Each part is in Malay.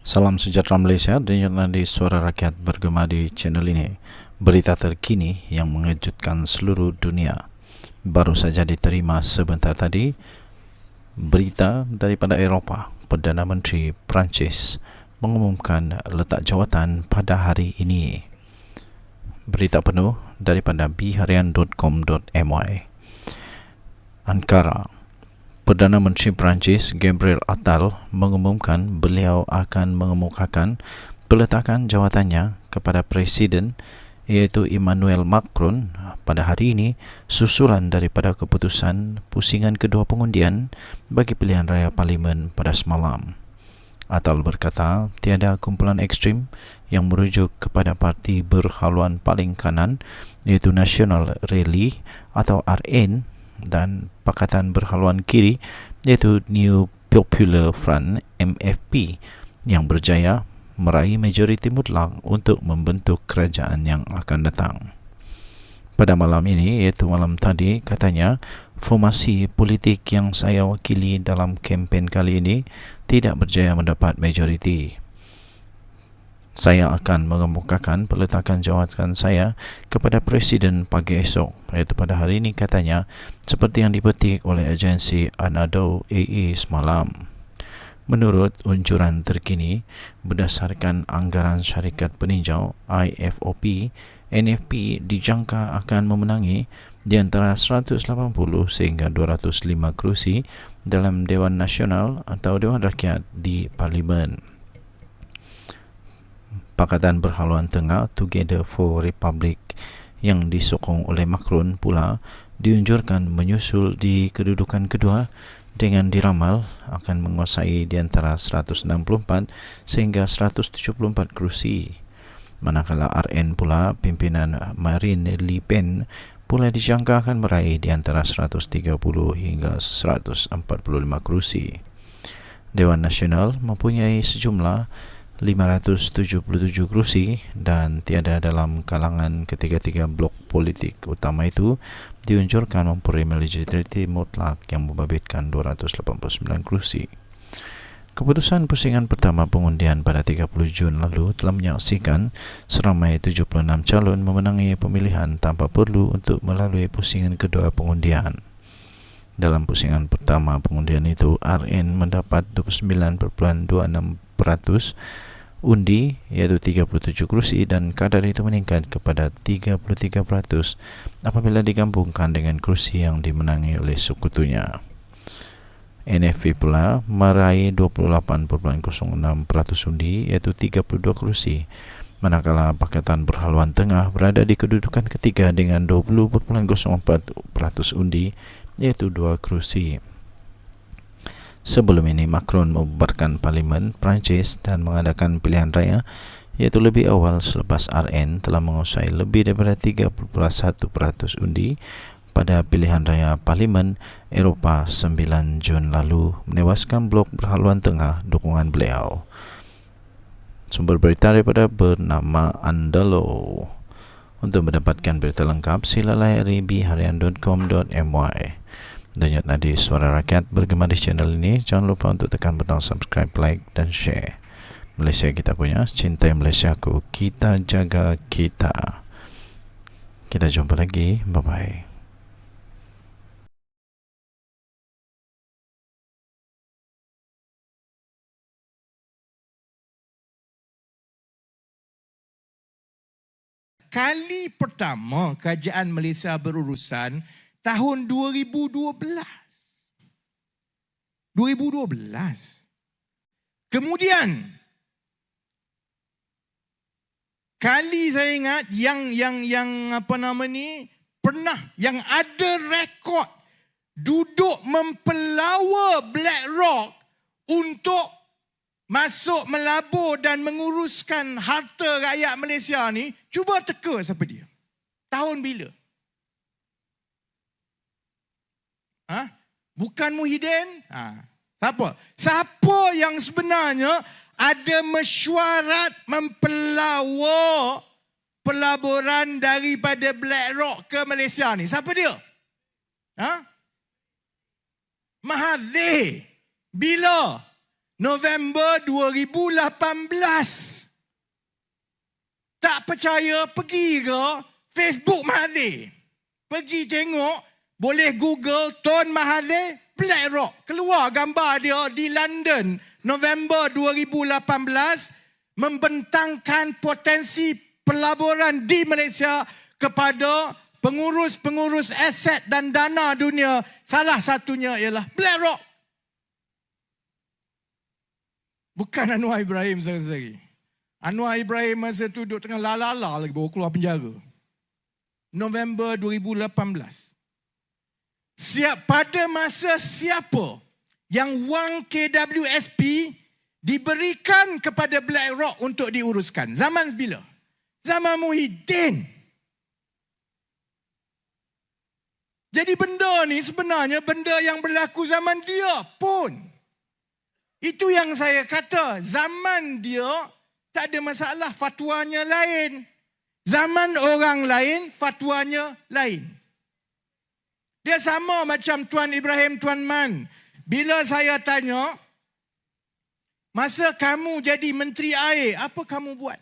Salam sejahtera Malaysia, dengarkan di Suara Rakyat bergema di channel ini. Berita terkini yang mengejutkan seluruh dunia. Baru saja diterima sebentar tadi berita daripada Eropah. Perdana Menteri Perancis mengumumkan letak jawatan pada hari ini. Berita penuh daripada bharian.com.my. Ankara. Perdana Menteri Perancis Gabriel Attal mengumumkan beliau akan mengemukakan peletakan jawatannya kepada Presiden iaitu Emmanuel Macron pada hari ini susulan daripada keputusan pusingan kedua pengundian bagi pilihan raya Parlimen pada semalam. Attal berkata tiada kumpulan ekstrim yang merujuk kepada parti berhaluan paling kanan iaitu National Rally atau RN dan Pakatan Berhaluan Kiri iaitu New Popular Front MFP yang berjaya meraih majoriti mutlak untuk membentuk kerajaan yang akan datang. Pada malam ini iaitu malam tadi katanya formasi politik yang saya wakili dalam kempen kali ini tidak berjaya mendapat majoriti. Saya akan mengemukakan peletakan jawatan saya kepada Presiden pagi esok, iaitu pada hari ini katanya, seperti yang dipetik oleh agensi Anadolu AA semalam. Menurut unjuran terkini, berdasarkan anggaran syarikat peninjau IFOP, NFP dijangka akan memenangi di antara 180 sehingga 205 kerusi dalam Dewan Nasional atau Dewan Rakyat di Parlimen. Pakatan Berhaluan Tengah Together for Republic yang disokong oleh Macron pula diunjurkan menyusul di kedudukan kedua dengan diramal akan menguasai di antara 164 sehingga 174 kerusi. Manakala RN pula pimpinan Marine Le Pen pula dijangka akan meraih di antara 130 hingga 145 kerusi. Dewan Nasional mempunyai sejumlah 577 kerusi dan tiada dalam kalangan ketiga-tiga blok politik utama itu diunjurkan memperoleh majoriti mutlak yang membabitkan 289 kerusi. Keputusan pusingan pertama pengundian pada 30 Jun lalu telah menyaksikan seramai 76 calon memenangi pemilihan tanpa perlu untuk melalui pusingan kedua pengundian. Dalam pusingan pertama pengundian itu, RN mendapat 29.26% undi iaitu 37 kerusi dan kadar itu meningkat kepada 33% apabila digabungkan dengan kerusi yang dimenangi oleh sekutunya. NFP pula meraih 28.06% undi iaitu 32 kerusi, manakala Pakatan Berhaluan Tengah berada di kedudukan ketiga dengan 20.04% undi iaitu 2 kerusi. Sebelum ini Macron membubarkan Parlimen Perancis dan mengadakan pilihan raya iaitu lebih awal selepas RN telah menguasai lebih daripada 3.1% undi pada pilihan raya Parlimen Eropah 9 Jun lalu menewaskan blok Berhaluan Tengah dukungan beliau. Sumber berita daripada bernama Andalo. Untuk mendapatkan berita lengkap sila layari bharian.com.my. Denyut nadi Suara Rakyat bergema di channel ini. Jangan lupa untuk tekan butang subscribe, like dan share. Malaysia kita punya, cintai Malaysiaku, kita jaga kita. Kita jumpa lagi, bye-bye. Kali pertama Kerajaan Malaysia berurusan tahun 2012. Kemudian kali saya ingat yang pernah yang ada rekod duduk mempelawa BlackRock untuk masuk melabur dan menguruskan harta rakyat Malaysia ni, cuba teka siapa dia. Tahun bila? Bukan Muhyiddin? Siapa? Siapa yang sebenarnya ada mesyuarat mempelawa pelaburan daripada BlackRock ke Malaysia ni? Siapa dia? Mahathir. Bila? November 2018. Tak percaya, pergi ke Facebook Mahathir. Pergi tengok, boleh Google Tun Mahathir BlackRock. Keluar gambar dia di London November 2018 membentangkan potensi pelaburan di Malaysia kepada pengurus-pengurus aset dan dana dunia. Salah satunya ialah BlackRock. Bukan Anwar Ibrahim saudara-saudari. Anwar Ibrahim masa tu duduk tengah lalala lagi baru keluar penjara. November 2018. Pada masa siapa yang wang KWSP diberikan kepada BlackRock untuk diuruskan? Zaman bila? Zaman Muhyiddin. Jadi benda ni sebenarnya benda yang berlaku zaman dia pun. Itu yang saya kata, zaman dia tak ada masalah, fatwanya lain. Zaman orang lain, fatwanya lain. Dia sama macam Tuan Ibrahim Tuan Man. Bila saya tanya, masa kamu jadi Menteri Air, apa kamu buat?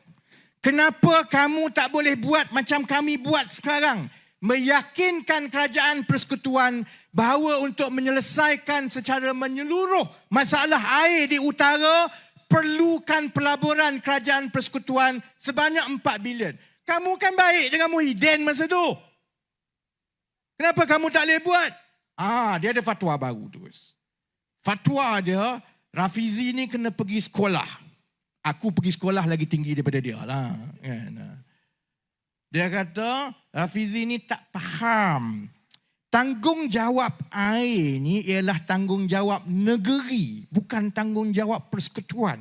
Kenapa kamu tak boleh buat macam kami buat sekarang? Meyakinkan kerajaan persekutuan bahawa untuk menyelesaikan secara menyeluruh masalah air di utara perlukan pelaburan kerajaan persekutuan sebanyak 4 bilion. Kamu kan baik dengan Muhyiddin masa tu. Kenapa kamu tak boleh buat? Dia ada fatwa baru terus. Fatwa dia, Rafizi ni kena pergi sekolah. Aku pergi sekolah lagi tinggi daripada dia lah. Dia kata, Rafizi ni tak faham. Tanggungjawab air ni ialah tanggungjawab negeri, bukan tanggungjawab persekutuan.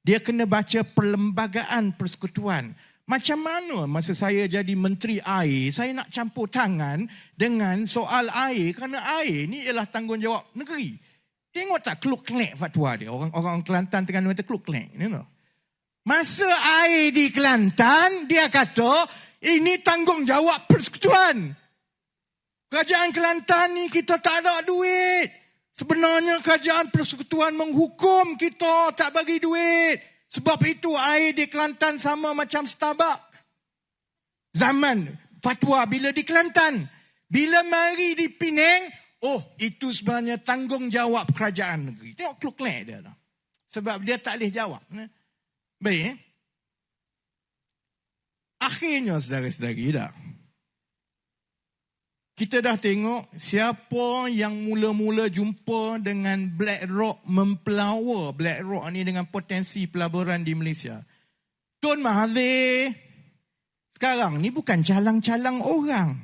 Dia kena baca perlembagaan persekutuan. Macam mana masa saya jadi Menteri Air, saya nak campur tangan dengan soal air, kerana air ni ialah tanggungjawab negeri. Tengok tak kluk-klek fatwa dia. Orang Kelantan Terengganu kata kluk-klek. Masa air di Kelantan, dia kata, ini tanggungjawab persekutuan. Kerajaan Kelantan ni kita tak ada duit. Sebenarnya kerajaan persekutuan menghukum kita tak bagi duit. Sebab itu air di Kelantan sama macam Starbucks. Zaman fatwa bila di Kelantan. Bila mari di Penang, itu sebenarnya tanggungjawab kerajaan negeri. Tengok kluk-klek dia lah. Sebab dia tak boleh jawab. Baik. Akhirnya saudara-saudari dah. Kita dah tengok siapa yang mula-mula jumpa dengan BlackRock, mempelawa BlackRock ni dengan potensi pelaburan di Malaysia. Tun Mahathir sekarang ni bukan calang-calang orang.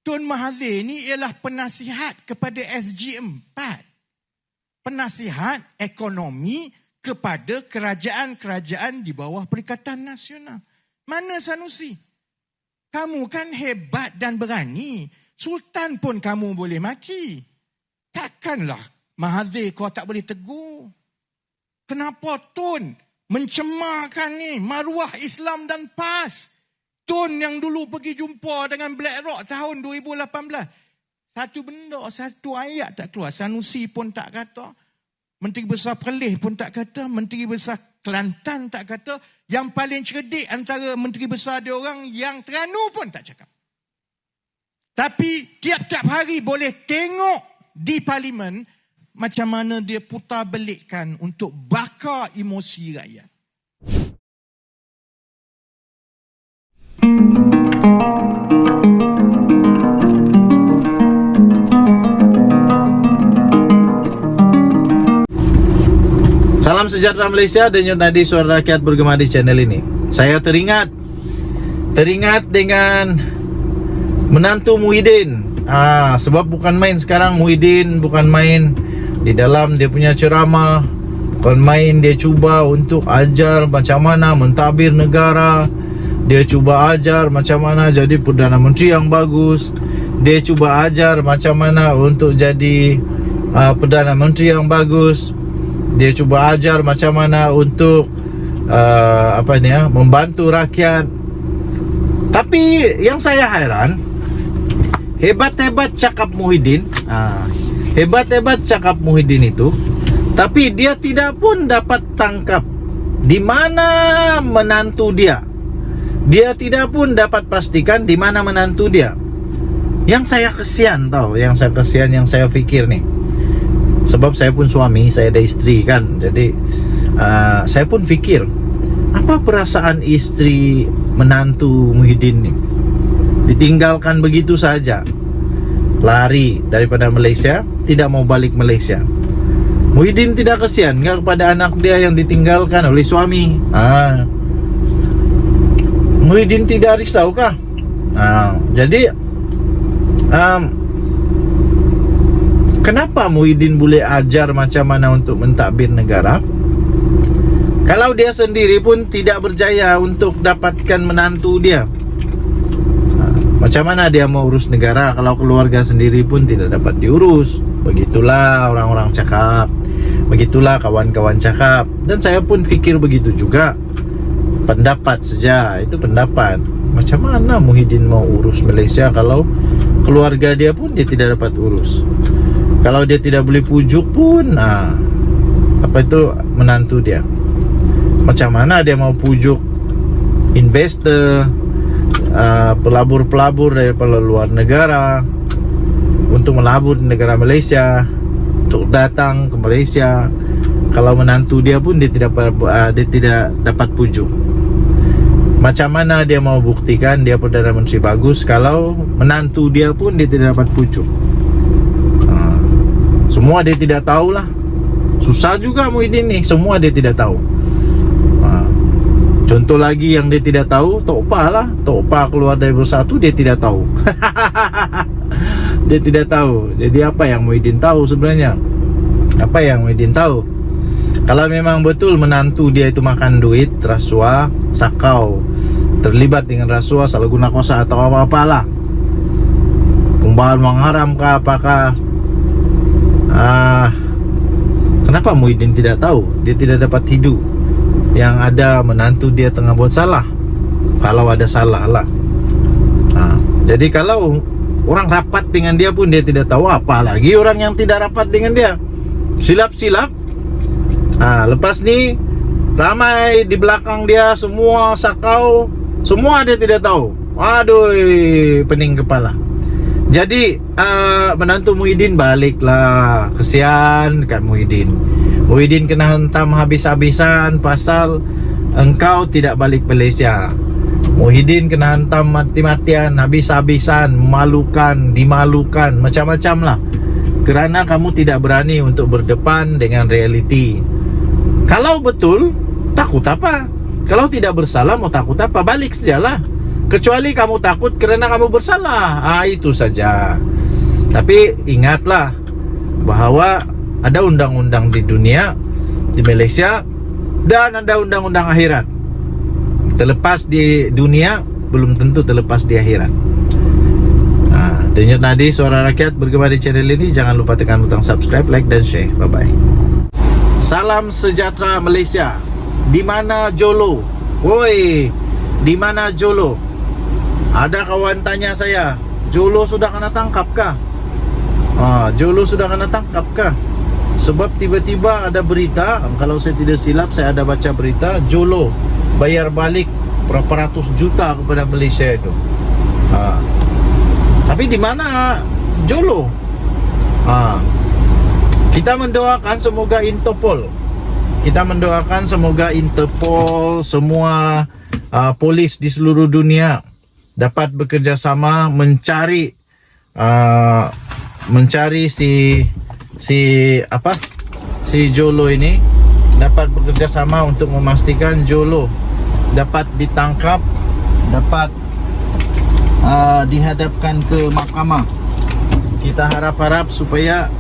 Tun Mahathir ni ialah penasihat kepada SG4. Penasihat ekonomi kepada kerajaan-kerajaan di bawah Perikatan Nasional. Mana Sanusi? Kamu kan hebat dan berani. Sultan pun kamu boleh maki. Takkanlah Mahathir kau tak boleh tegur. Kenapa Tun mencemarkan ni maruah Islam dan PAS? Tun yang dulu pergi jumpa dengan BlackRock tahun 2018. Satu benda, satu ayat tak keluar. Sanusi pun tak kata. Menteri Besar Perlis pun tak kata. Menteri Besar Kelantan tak kata. Yang paling cerdik antara Menteri Besar dia orang yang Terengganu pun tak cakap. Tapi tiap-tiap hari boleh tengok di Parlimen macam mana dia putar belikkan untuk bakar emosi rakyat. Salam sejahtera Malaysia, denyut nadi suara rakyat bergema di channel ini. Saya teringat dengan menantu Muhyiddin. Sebab bukan main sekarang Muhyiddin, bukan main di dalam dia punya ceramah, bukan main dia cuba untuk ajar macam mana mentadbir negara. Dia cuba ajar macam mana jadi Perdana Menteri yang bagus. Dia cuba ajar macam mana untuk jadi Perdana Menteri yang bagus. Dia cuba ajar macam mana untuk membantu rakyat. Tapi yang saya heran, hebat-hebat cakap Muhyiddin, hebat-hebat cakap Muhyiddin itu, tapi dia tidak pun dapat tangkap di mana menantu dia. Dia tidak pun dapat pastikan di mana menantu dia. Yang saya kesian tau, yang saya pikir nih. Sebab saya pun suami, saya ada istri kan. Jadi saya pun pikir, apa perasaan istri menantu Muhyiddin nih? Ditinggalkan begitu saja, lari daripada Malaysia, tidak mau balik Malaysia. Muhyiddin tidak kesian nggak kepada anak dia yang ditinggalkan oleh suami? Muhyiddin tidak risau kah? Jadi kenapa Muhyiddin boleh ajar macam mana untuk mentadbir negara, kalau dia sendiri pun tidak berjaya untuk dapatkan menantu dia? Macam mana dia mau urus negara kalau keluarga sendiri pun tidak dapat diurus? Begitulah orang-orang cakap, begitulah kawan-kawan cakap. Dan saya pun fikir begitu juga. Pendapat saja, itu pendapat. Macam mana Muhyiddin mau urus Malaysia kalau keluarga dia pun dia tidak dapat urus? Kalau dia tidak boleh pujuk pun, apa itu menantu dia? Macam mana dia mau pujuk investor, pelabur-pelabur daripada luar negara untuk melabur di negara Malaysia, untuk datang ke Malaysia, kalau menantu dia pun dia tidak dapat pujuk? Macam mana dia mau buktikan dia Perdana Menteri bagus kalau menantu dia pun dia tidak dapat pujuk? Semua dia tidak tahulah. Susah juga Muhyiddin nih, semua dia tidak tahu. Contoh lagi yang dia tidak tahu, Tok Pa lah. Tok Pa keluar dari Bersatu, dia tidak tahu. Dia tidak tahu. Jadi apa yang Muhyiddin tahu sebenarnya? Apa yang Muhyiddin tahu? Kalau memang betul menantu dia itu makan duit, rasuah, sakau, terlibat dengan rasuah, salah guna kuasa atau apa-apalah, pembaharan wang haram kah, apakah, kenapa Muhyiddin tidak tahu? Dia tidak dapat hidup. Yang ada menantu dia tengah buat salah, kalau ada salah lah. Jadi kalau orang rapat dengan dia pun dia tidak tahu, apalagi orang yang tidak rapat dengan dia. Silap-silap. Lepas ni ramai di belakang dia semua sakau, semua dia tidak tahu. Aduh, pening kepala. Jadi menantu Muhyiddin baliklah. Kesian dekat Muhyiddin. Muhyiddin kena hentam habis-habisan pasal engkau tidak balik Malaysia. Muhyiddin kena hantam mati-matian, habis-habisan, memalukan, dimalukan, macam-macam lah, kerana kamu tidak berani untuk berdepan dengan realiti. Kalau betul, takut apa? Kalau tidak bersalah, mau takut apa? Balik sajalah. Kecuali kamu takut kerana kamu bersalah, itu saja. Tapi ingatlah bahawa ada undang-undang di dunia, di Malaysia, dan ada undang-undang akhirat. Terlepas di dunia, belum tentu terlepas di akhirat. Denyut nadi suara rakyat bergema di channel ini. Jangan lupa tekan butang subscribe, like dan share. Bye-bye. Salam sejahtera Malaysia. Di mana Jolo? Woi, di mana Jolo? Ada kawan tanya saya, Jolo sudah kena tangkap kah? Jolo sudah kena tangkap kah? Sebab tiba-tiba ada berita, kalau saya tidak silap, saya ada baca berita, Jolo bayar balik berapa ratus juta kepada Malaysia itu. Tapi di mana Jolo? Kita mendoakan semoga Interpol, semua polis di seluruh dunia dapat bekerjasama mencari si Jolo ini, dapat bekerjasama untuk memastikan Jolo dapat ditangkap, dapat dihadapkan ke mahkamah. Kita harap-harap supaya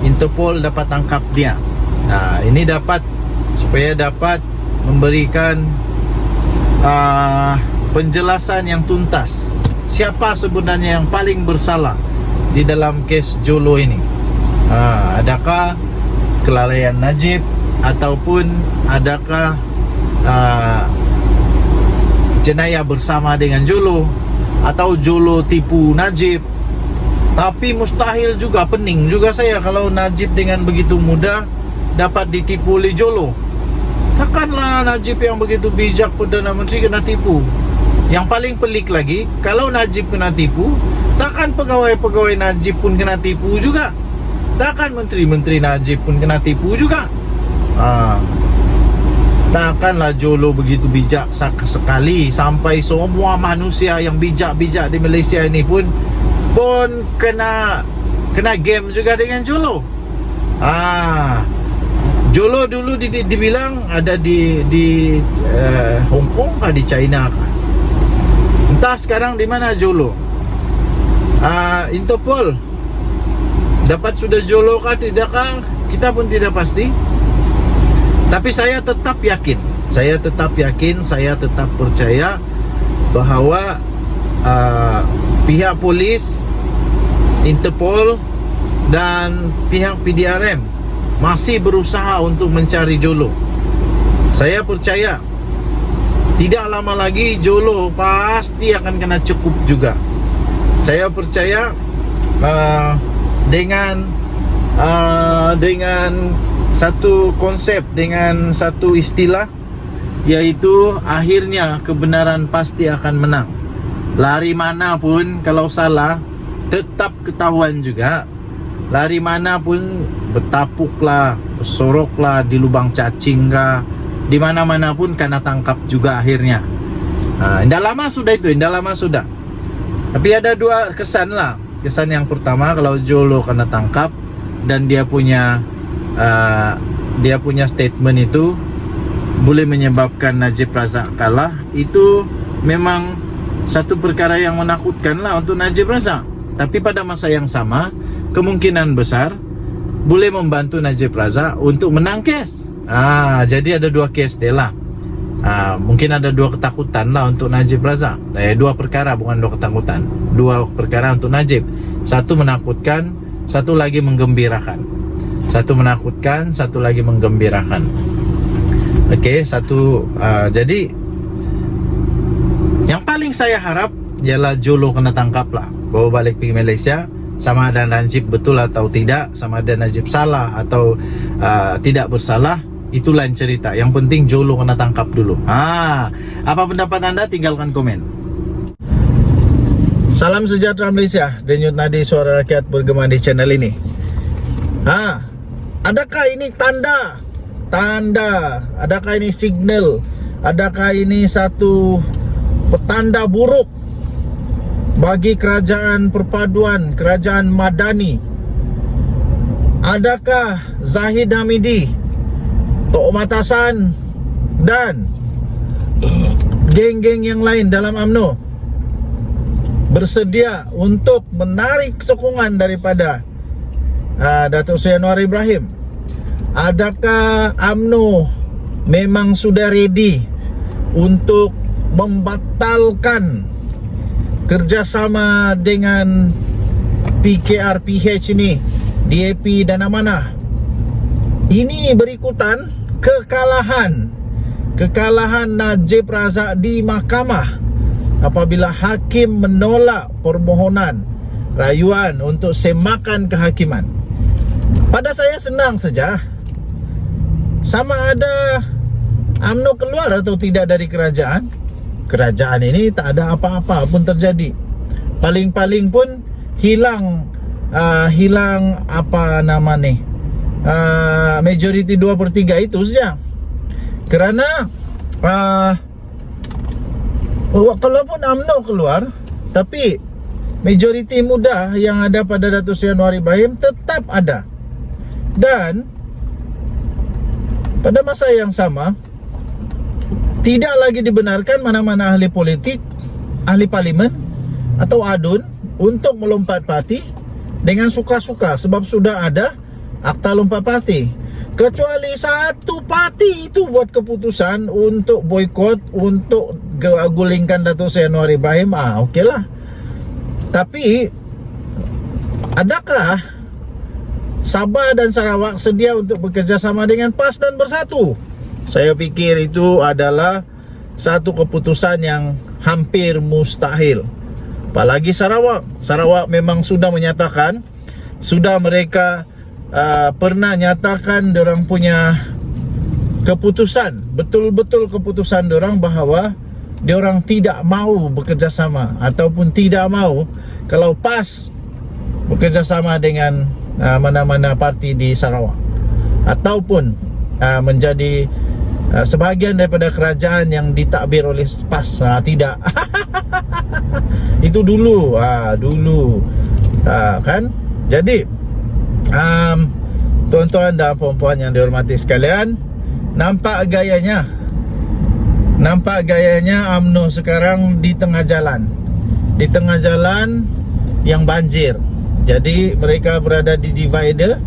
Interpol dapat tangkap dia. Ini supaya dapat memberikan penjelasan yang tuntas, siapa sebenarnya yang paling bersalah di dalam kes Jolo ini. Adakah kelalaian Najib, ataupun adakah jenayah bersama dengan Jolo, atau Jolo tipu Najib. Tapi mustahil juga, pening juga saya kalau Najib dengan begitu mudah dapat ditipu oleh Jolo. Takkanlah Najib yang begitu bijak Perdana Menteri kena tipu. Yang paling pelik lagi, kalau Najib kena tipu, takkan pegawai-pegawai Najib pun kena tipu juga. Takkan menteri-menteri Najib pun kena tipu juga. Takkanlah Jolo begitu bijak sekali sampai semua manusia yang bijak-bijak di Malaysia ini pun kena game juga dengan Jolo. Jolo dulu dibilang ada di Hong Kong kah, di China kah? Entah sekarang di mana Jolo. Interpol dapat sudah Jolo kah tidakkah, kita pun tidak pasti. Tapi saya tetap yakin, saya tetap percaya bahawa pihak polis, Interpol dan pihak PDRM masih berusaha untuk mencari Jolo. Saya percaya tidak lama lagi Jolo pasti akan kena cekup juga. Saya percaya dengan satu konsep, dengan satu istilah, yaitu akhirnya kebenaran pasti akan menang. Lari mana pun kalau salah tetap ketahuan juga. Lari mana pun, bertapuklah, bersoroklah di lubang cacing kah, di mana-mana pun kena tangkap juga akhirnya. Indah lama sudah itu, indah lama sudah. Tapi ada dua kesan lah. Kesan yang pertama, kalau Jolo kena tangkap dan dia punya statement itu boleh menyebabkan Najib Razak kalah, itu memang satu perkara yang menakutkan lah untuk Najib Razak. Tapi pada masa yang sama, kemungkinan besar boleh membantu Najib Razak untuk menang kes. Jadi ada dua kes dia lah. Mungkin ada dua ketakutan lah untuk Najib Razak. Dua perkara, bukan dua ketakutan. Dua perkara untuk Najib. Satu menakutkan, satu lagi menggembirakan. Satu menakutkan, satu lagi menggembirakan. Jadi yang paling saya harap ialah Jolo kena tangkap lah, bawa balik pergi Malaysia. Sama ada Najib betul atau tidak, sama ada Najib salah atau tidak bersalah, itu lain cerita. Yang penting Jolo kena tangkap dulu. Apa pendapat anda? Tinggalkan komen. Salam sejahtera Malaysia. Denyut nadi suara rakyat bergema di channel ini. Adakah ini tanda? Adakah ini signal? Adakah ini satu petanda buruk bagi kerajaan perpaduan, kerajaan Madani? Adakah Zahid Hamidi, Tok Matasan dan geng-geng yang lain dalam UMNO bersedia untuk menarik sokongan daripada Datuk Seri Anwar Ibrahim? Adakah UMNO memang sudah ready untuk membatalkan kerjasama dengan PKR-PH ini, DAP dan Amanah? Ini berikutan kekalahan Najib Razak di mahkamah apabila hakim menolak permohonan rayuan untuk semakan kehakiman. Pada saya senang saja, sama ada UMNO keluar atau tidak dari kerajaan. Kerajaan ini tak ada apa-apa pun terjadi. Paling-paling pun hilang apa nama ni, majoriti 2/3 itu saja. Kerana kalaupun UMNO keluar, tapi majoriti muda yang ada pada Datuk Seri Anwar Ibrahim tetap ada. Dan pada masa yang sama, tidak lagi dibenarkan mana-mana ahli politik, ahli parlimen atau ADUN untuk melompat parti dengan suka-suka, sebab sudah ada akta lompat parti. Kecuali satu parti itu buat keputusan untuk boikot, untuk gulingkan Datuk Seri Anwar Ibrahim, okeylah. Tapi adakah Sabah dan Sarawak sedia untuk bekerjasama dengan PAS dan bersatu? Saya fikir itu adalah satu keputusan yang hampir mustahil. Apalagi Sarawak memang sudah menyatakan, sudah mereka pernah nyatakan dorang punya keputusan, betul-betul keputusan dorang bahawa diorang tidak mau bekerjasama ataupun tidak mau kalau PAS bekerjasama dengan mana-mana parti di Sarawak ataupun menjadi sebahagian daripada kerajaan yang ditakbir oleh PAS. Tidak. Itu dulu, kan. Jadi tuan-tuan dan puan-puan yang dihormati sekalian, nampak gayanya UMNO sekarang di tengah jalan yang banjir. Jadi mereka berada di divider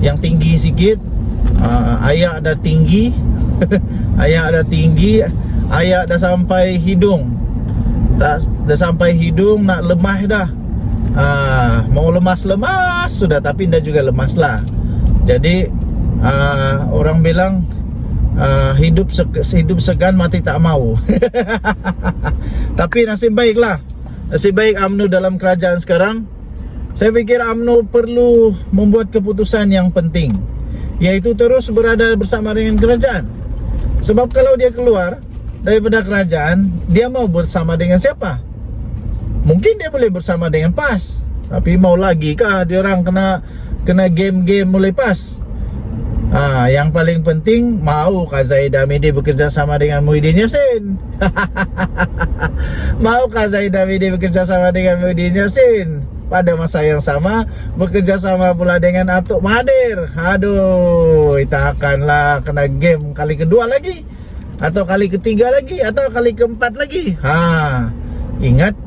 yang tinggi sikit. Ayak dah tinggi ayak dah sampai hidung. Dah sampai hidung, nak lemah dah. Mau lemas sudah, tapi dah juga lemas lah. Jadi orang bilang hidup segan mati tak mau. Tapi nasib baik UMNO dalam kerajaan sekarang. Saya fikir UMNO perlu membuat keputusan yang penting, yaitu terus berada bersama dengan kerajaan. Sebab kalau dia keluar daripada kerajaan, dia mau bersama dengan siapa? Mungkin dia boleh bersama dengan PAS, tapi mau lagi kah dia orang kena game mulai PAS? Yang paling penting, maukah Zahid Hamidi bekerja sama dengan Muhyiddin Yassin? Maukah Zahid Hamidi bekerja sama dengan Muhyiddin Yassin? Pada masa yang sama bekerja sama pula dengan Atuk Mahathir. Aduh, kita akanlah kena game kali kedua lagi, atau kali ketiga lagi, atau kali keempat lagi. Ingat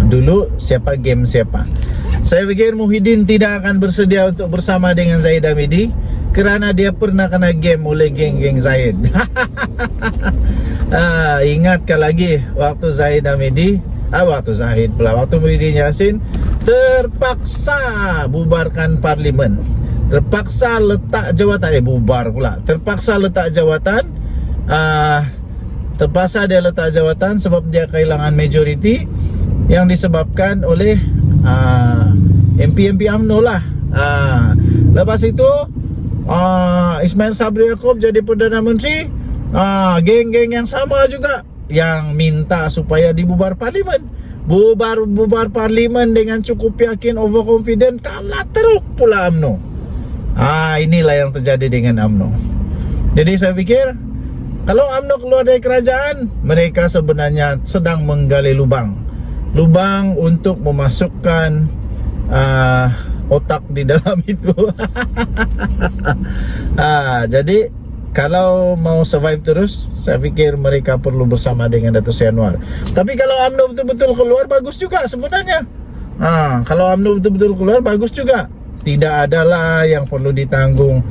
dulu siapa game siapa. Saya fikir Muhyiddin tidak akan bersedia untuk bersama dengan Zahid Hamidi kerana dia pernah kena game oleh geng-geng Zahid. Ingatkah lagi waktu Zahid Hamidi, waktu Muhyiddin Yassin terpaksa bubarkan parlimen, terpaksa letak jawatan, terpaksa dia letak jawatan sebab dia kehilangan majoriti yang disebabkan oleh MP UMNO lah. Lepas itu Ismail Sabri Yaakob jadi Perdana Menteri. Geng-geng yang sama juga yang minta supaya dibubar parlimen. Bubar parlimen dengan cukup yakin, overconfident, kalah teruk pula UMNO. Inilah yang terjadi dengan UMNO. Jadi saya fikir kalau UMNO keluar dari kerajaan, mereka sebenarnya sedang menggali lubang untuk memasukkan otak di dalam itu. Jadi kalau mau survive terus, saya fikir mereka perlu bersama dengan Datuk Seri Anwar. Tapi kalau UMNO betul-betul keluar, bagus juga sebenarnya. Kalau UMNO betul-betul keluar, bagus juga. Tidak adalah yang perlu ditanggung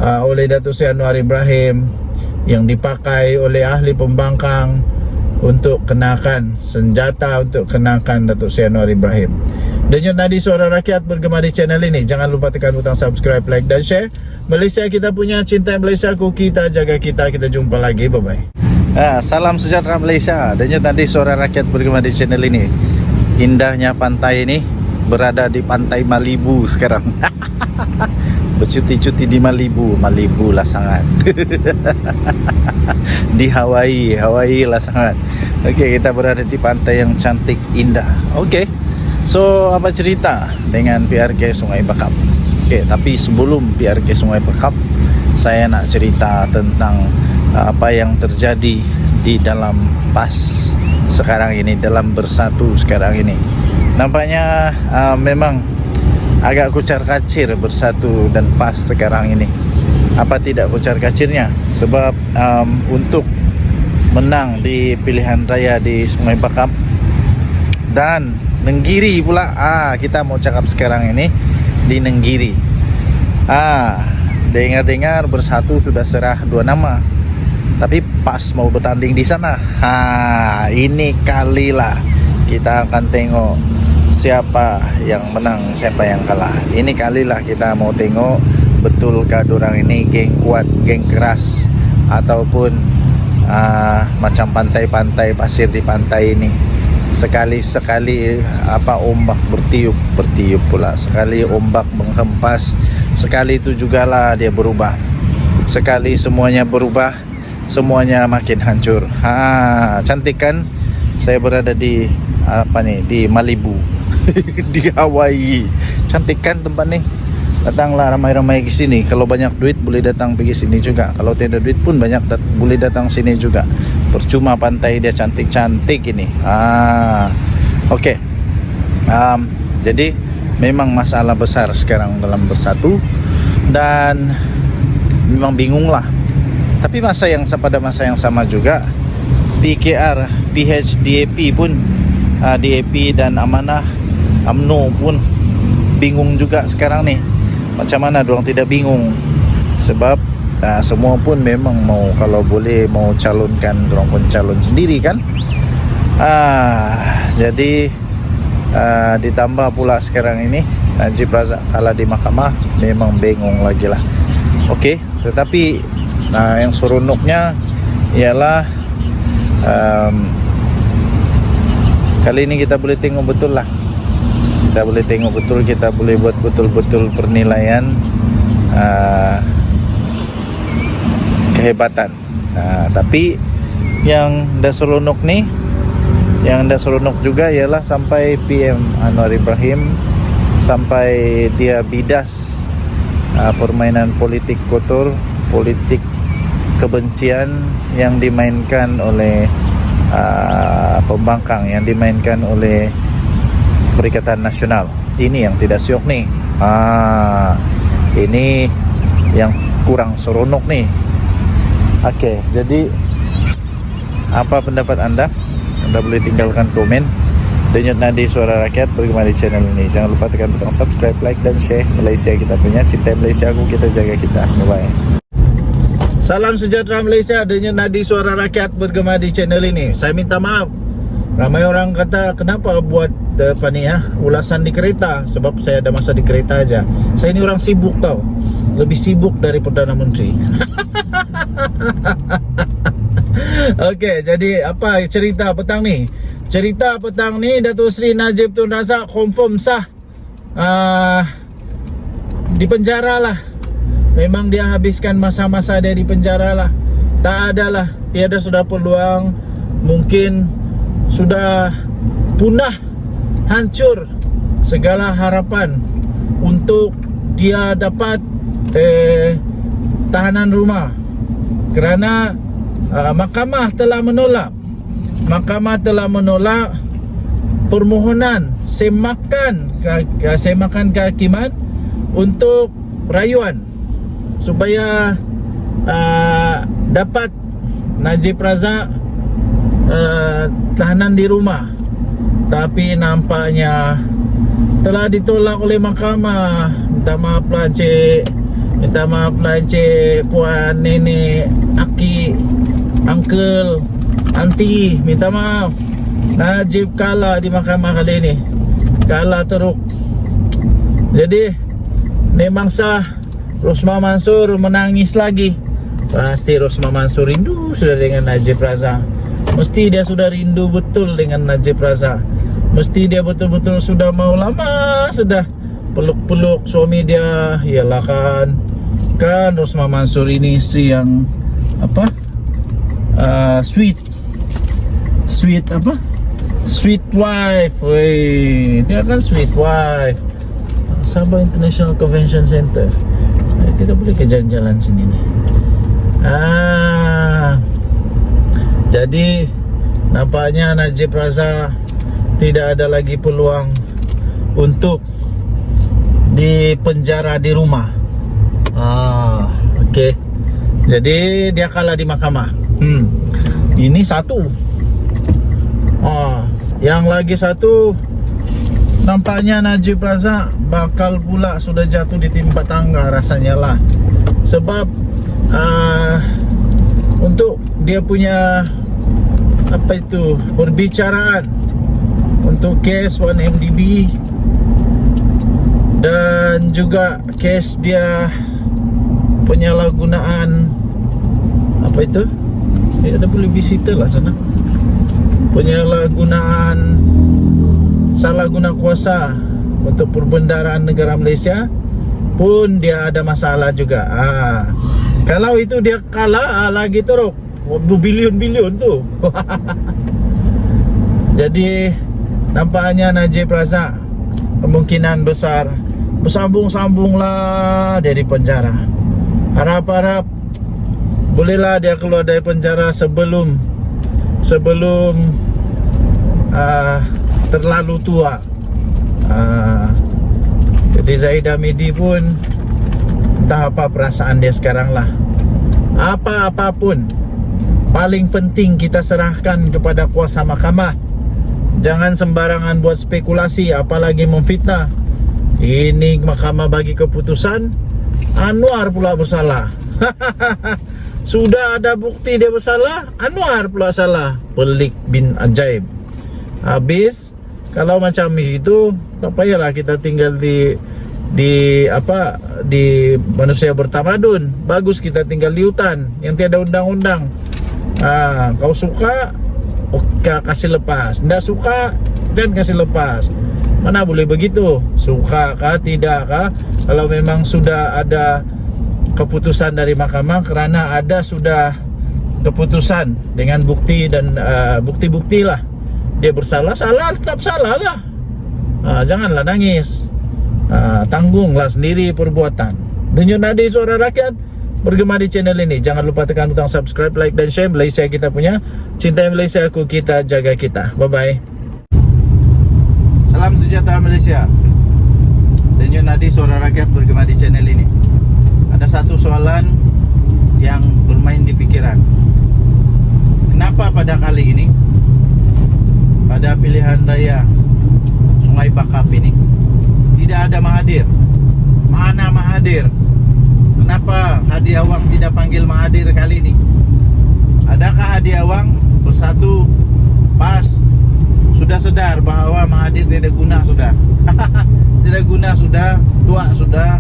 oleh Datuk Seri Anwar Ibrahim, yang dipakai oleh ahli pembangkang untuk kenakan senjata, untuk kenakan Datuk Seri Anwar Ibrahim. Denyut nadi suara rakyat bergema di channel ini. Jangan lupa tekan butang subscribe, like dan share. Malaysia kita punya, cinta Malaysia ku, kita jaga kita. Kita jumpa lagi, bye bye. Salam sejahtera Malaysia. Denyut nadi suara rakyat bergema di channel ini. Indahnya pantai ini, berada di pantai Malibu sekarang. Bercuti-cuti di Malibu lah sangat. Di Hawaii lah sangat. Okey, kita berada di pantai yang cantik, indah. Okey, so apa cerita dengan PRK Sungai Bakap? Okey, tapi sebelum PRK Sungai Bakap, saya nak cerita tentang apa yang terjadi di dalam PAS sekarang ini, dalam Bersatu sekarang ini. Nampaknya memang agak kucar-kacir Bersatu dan PAS sekarang ini. Apa tidak kucar-kacirnya? Sebab untuk menang di pilihan raya di Sungai Bakap dan Nenggiri pula, kita mau cakap sekarang ini di Nenggiri. Dengar-dengar Bersatu sudah serah 2 nama, tapi PAS mau bertanding di sana. Ini kalilah kita akan tengok siapa yang menang, siapa yang kalah. Ini kalilah kita mau tengok betulkah dorang ini geng kuat, geng keras, ataupun macam pantai-pantai, pasir di pantai ini. Sekali-sekali ombak bertiup pula, sekali ombak menghempas, sekali itu jugalah dia berubah. Sekali semuanya berubah, semuanya makin hancur. Cantik kan? Saya berada di di Malibu di Hawaii. Cantik kan tempat nih? Datanglah ramai-ramai ke sini. Kalau banyak duit boleh datang pergi sini juga. Kalau tidak duit pun boleh datang sini juga. Percuma pantai dia cantik-cantik ini. Okey. Jadi memang masalah besar sekarang dalam bersatu, dan memang bingung lah. Tapi pada masa yang sama juga PKR, PHDAP pun DAP dan Amanah UMNO pun bingung juga sekarang nih. Macam mana diorang tidak bingung? Sebab semua pun memang kalau boleh mau calonkan, diorang pun calon sendiri kan. Jadi ditambah pula sekarang ini Najib Razak kalah di mahkamah, memang bingung lagi lah. Okey, tetapi yang seronoknya ialah kali ini kita boleh tengok betul lah. Kita boleh tengok betul, kita boleh buat betul-betul penilaian kehebatan. Tapi yang dah seronok ni, yang dah seronok juga ialah sampai PM Anwar Ibrahim sampai dia bidas permainan politik kotor, politik kebencian yang dimainkan oleh pembangkang, yang dimainkan oleh Perikatan Nasional. Ini yang tidak syok nih. Ini yang kurang seronok nih. Okey, jadi apa pendapat anda? Anda boleh tinggalkan komen. Denyut Nadi Suara Rakyat bergema di channel ini. Jangan lupa tekan butang subscribe, like dan share. Malaysia kita punya, cinta Malaysia aku, kita jaga kita. Bye-bye. Salam sejahtera Malaysia. Denyut Nadi Suara Rakyat bergema di channel ini. Saya minta maaf, ramai orang kata kenapa buat ulasan di kereta. Sebab saya ada masa di kereta aja. Saya ini orang sibuk tau, lebih sibuk dari Perdana Menteri. Okey, jadi apa cerita petang ni? Cerita petang ni, Datuk Seri Najib Tun Razak confirm sah di penjara lah. Memang dia habiskan masa-masa dia di penjara lah. Tak ada lah, tiada sudah peluang. Mungkin sudah punah, hancur segala harapan untuk dia dapat tahanan rumah. Kerana mahkamah telah menolak. Mahkamah telah menolak permohonan semakan kehakiman untuk rayuan supaya dapat Najib Razak tahanan di rumah. Tapi nampaknya telah ditolak oleh mahkamah. Minta maaf lah Encik, minta maaf lah Encik, puan, nenek, aki, uncle, aunty, minta maaf. Najib kalah di mahkamah kali ini, kalah teruk. Jadi memang sah. Rosmah Mansur menangis lagi. Pasti Rosmah Mansur rindu sudah dengan Najib Razak. Mesti dia sudah rindu betul dengan Najib Razak. Mesti dia betul-betul sudah mau lama sudah peluk-peluk suami dia. Yalah kan Rosmah Mansur ini isteri yang sweet wife. Wey, dia kan sweet wife. Sabah International Convention Center. Kita boleh ke jalan-jalan sini nih. Jadi nampaknya Najib Razak tidak ada lagi peluang untuk dipenjara di rumah. Okey. Jadi dia kalah di mahkamah. Ini satu. Yang lagi satu, nampaknya Najib Razak bakal pula sudah jatuh di timpa tangga rasanya lah. Sebab untuk dia punya perbicaraan untuk kes 1MDB dan juga kes dia penyalahgunaan Ada boleh visitor lah sana. Penyalahgunaan, salah guna kuasa untuk perbendaharaan negara Malaysia pun dia ada masalah juga. Kalau itu dia kalah, lagi teruk berbilion-bilion tu. Jadi nampaknya Najib Razak kemungkinan besar bersambung-sambung lah dari penjara. Harap-harap bolehlah dia keluar dari penjara sebelum terlalu tua. Jadi Zahid Hamidi pun entah apa perasaan dia sekarang lah. Apa-apapun paling penting kita serahkan kepada kuasa mahkamah. Jangan sembarangan buat spekulasi, apalagi memfitnah. Ini mahkamah bagi keputusan, Anwar pula bersalah. Sudah ada bukti dia bersalah, Anwar pula salah. Pelik bin ajaib. Habis kalau macam itu, tak payahlah kita tinggal di manusia bertamadun. Bagus kita tinggal di hutan yang tiada undang-undang. Kau suka, oke, kasih lepas. Tidak suka, jangan kasih lepas. Mana boleh begitu? Suka kah, tidak kah? Kalau memang sudah ada keputusan dari mahkamah, kerana ada sudah keputusan dengan bukti dan bukti-bukti lah, dia bersalah, salah tetap salah lah. Janganlah nangis. Tanggunglah sendiri perbuatan. Denyut nadi suara rakyat bergema di channel ini. Jangan lupa tekan butang subscribe, like dan share. Malaysia kita punya, cintai Malaysia aku, kita jaga kita. Bye bye. Salam sejahtera Malaysia. Denyut nadi suara rakyat bergema di channel ini. Ada satu soalan yang bermain di pikiran. Kenapa pada kali ini, pada pilihan raya Sungai Bakap ini, tidak ada Mahathir? Mana Mahathir? Kenapa Hadi Awang tidak panggil Mahathir kali ini? Adakah Hadi Awang bersatu PAS sudah sedar bahawa Mahathir tidak guna sudah? Tidak guna sudah, tua sudah,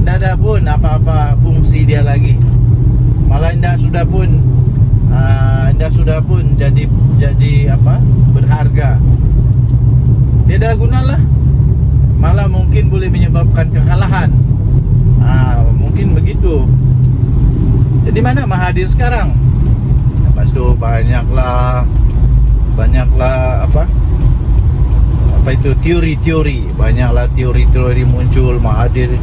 tidak ada pun apa-apa fungsi dia lagi. Malah tidak sudah pun jadi apa? Berharga. Tidak guna lah. Malah mungkin boleh menyebabkan kekalahan. Mungkin begitu. Jadi mana Mahathir sekarang? Lepas tu banyaklah apa itu teori-teori. Banyaklah teori-teori muncul. Mahathir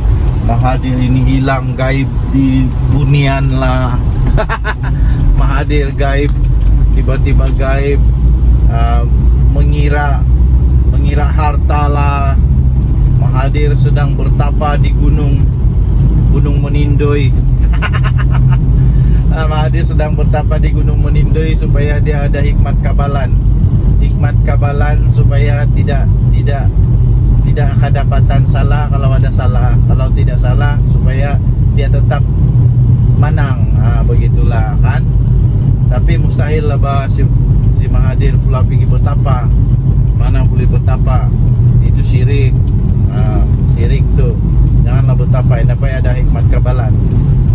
ini hilang, gaib di bunian lah. Mahathir gaib, tiba-tiba gaib, mengira harta lah. Mahathir sedang bertapa di gunung Menindoi. Mahathir sedang bertapa di gunung Menindoi supaya dia ada hikmat kabalan supaya tidak kedapatan salah. Kalau ada salah, kalau tidak salah, supaya dia tetap menang. Begitulah kan. Tapi mustahil lah bah si Mahathir pula pergi bertapa. Mana boleh bertapa? Itu syirik. Syirik tu. Janganlah bertapa, supaya ada hikmat kabalan.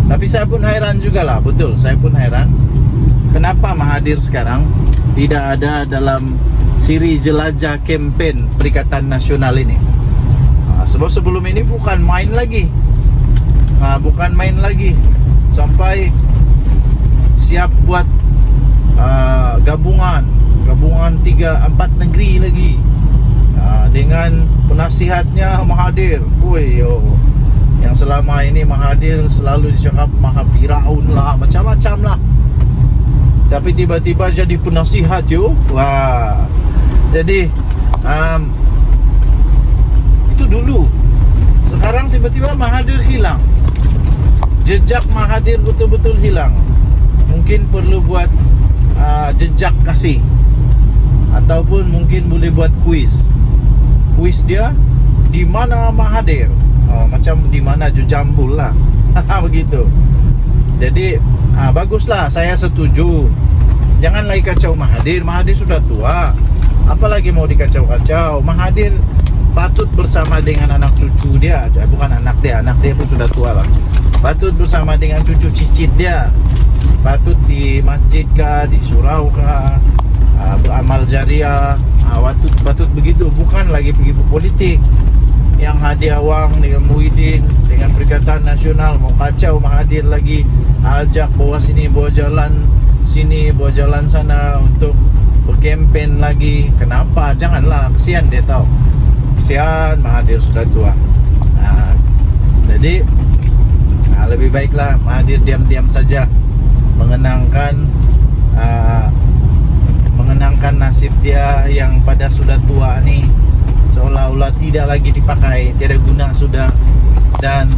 Tapi saya pun hairan jugalah. Betul, saya pun hairan. Kenapa Mahathir sekarang tidak ada dalam siri jelajah kempen Perikatan Nasional ini? Sebab sebelum ini bukan main lagi. Sampai siap buat gabungan 3-4 negeri lagi, dengan penasihatnya Mahathir. Yang selama ini Mahathir selalu dicakap Maha Firaun lah, macam-macam lah. Tapi tiba-tiba jadi penasihat yo. Jadi itu dulu. Sekarang tiba-tiba Mahathir hilang. Jejak Mahathir betul-betul hilang. Mungkin perlu buat jejak kasih, ataupun mungkin boleh buat kuis dia, di mana Mahathir, macam di mana Jujambul lah. Begitu. Jadi baguslah, saya setuju. Jangan lagi kacau Mahathir sudah tua, apalagi mau dikacau-kacau. Mahathir patut bersama dengan anak cucu dia, bukan anak dia pun sudah tua lah. Patut bersama dengan cucu cicit dia patut di masjid kah, di surau kah, beramal jariah, patut begitu, bukan lagi pergi politik yang hadiah wang dengan Muhyiddin, dengan Perikatan Nasional mau kacau Mahathir lagi, ajak bawa sini, bawa jalan sini, bawa jalan sana untuk berkempen lagi. Kenapa? Janganlah, kesian dia tahu, kesian Mahathir sudah tua. Jadi lebih baiklah Mahathir diam-diam saja mengenangkan nasib dia yang pada sudah tua ni, seolah-olah tidak lagi dipakai, tiada guna sudah. Dan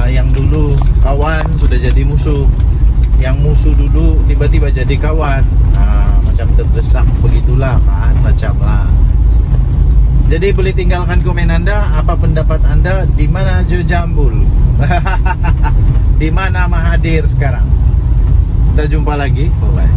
yang dulu kawan sudah jadi musuh, yang musuh dulu tiba-tiba jadi kawan. Macam terdesak begitulah kan, macam lah. Jadi boleh tinggalkan komen anda, apa pendapat anda, di mana Jo Jambul? Di mana Mahathir sekarang? Kita jumpa lagi, bye bye.